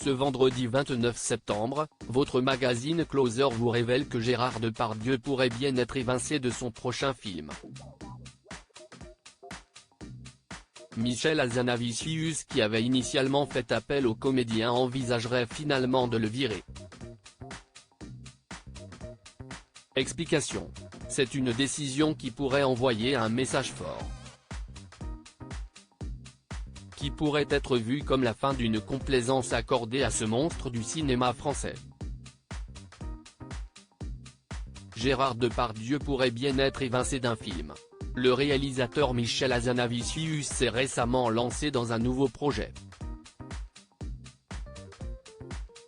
Ce vendredi 29 septembre, votre magazine Closer vous révèle que Gérard Depardieu pourrait bien être évincé de son prochain film. Michel Hazanavicius, qui avait initialement fait appel au comédien, envisagerait finalement de le virer. Explication. C'est une décision qui pourrait envoyer un message fort, qui pourrait être vue comme la fin d'une complaisance accordée à ce monstre du cinéma français. Gérard Depardieu pourrait bien être évincé d'un film. Le réalisateur Michel Hazanavicius s'est récemment lancé dans un nouveau projet.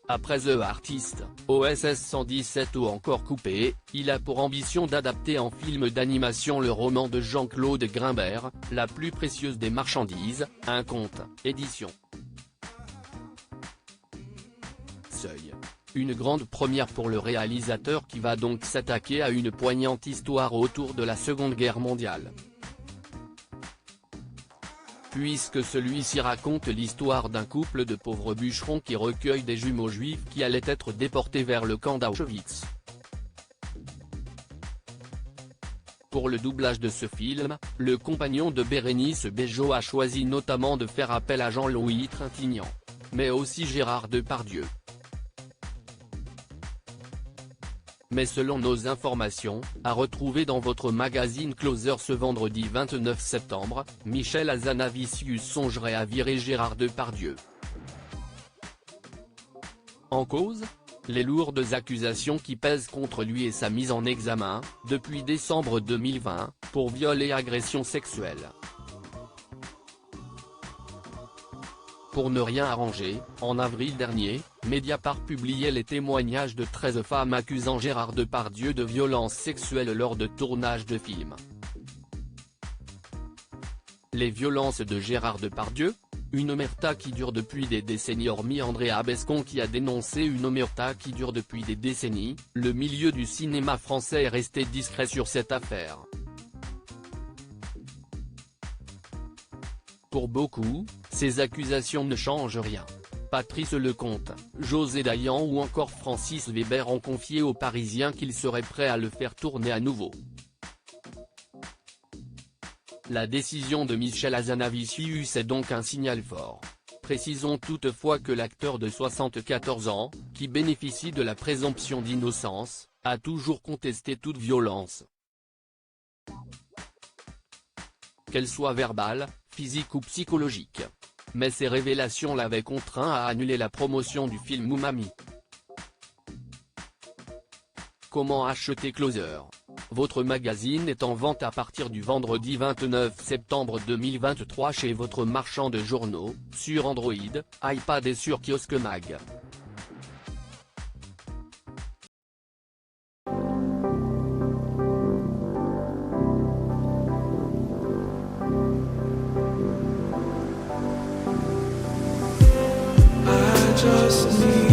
Après The Artist, OSS 117 ou encore Coupé, il a pour ambition d'adapter en film d'animation le roman de Jean-Claude Grimbert, La plus précieuse des marchandises, un conte, édition Seuil. Une grande première pour le réalisateur qui va donc s'attaquer à une poignante histoire autour de la Seconde Guerre mondiale. Puisque celui-ci raconte l'histoire d'un couple de pauvres bûcherons qui recueillent des jumeaux juifs qui allaient être déportés vers le camp d'Auschwitz. Pour le doublage de ce film, le compagnon de Bérénice Bejo a choisi notamment de faire appel à Jean-Louis Trintignant, mais aussi Gérard Depardieu. Mais selon nos informations, à retrouver dans votre magazine Closer ce vendredi 29 septembre, Michel Hazanavicius songerait à virer Gérard Depardieu. En cause, les lourdes accusations qui pèsent contre lui et sa mise en examen, depuis décembre 2020, pour viol et agression sexuelle. Pour ne rien arranger, en avril dernier, Mediapart publiait les témoignages de 13 femmes accusant Gérard Depardieu de violences sexuelles lors de tournage de films. Les violences de Gérard Depardieu ? Une omerta qui dure depuis des décennies. Hormis Andrea Bescon qui a dénoncé une omerta qui dure depuis des décennies, le milieu du cinéma français est resté discret sur cette affaire. Pour beaucoup, ces accusations ne changent rien. Patrice Lecomte, José Dayan ou encore Francis Weber ont confié aux Parisiens qu'ils seraient prêts à le faire tourner à nouveau. La décision de Michel Hazanavicius est donc un signal fort. Précisons toutefois que l'acteur de 74 ans, qui bénéficie de la présomption d'innocence, a toujours contesté toute violence, qu'elle soit verbale, physique ou psychologique. Mais ces révélations l'avaient contraint à annuler la promotion du film Umami. Comment acheter Closer ? Votre magazine est en vente à partir du vendredi 29 septembre 2023 chez votre marchand de journaux, sur Android, iPad et sur Kiosque Mag. Just need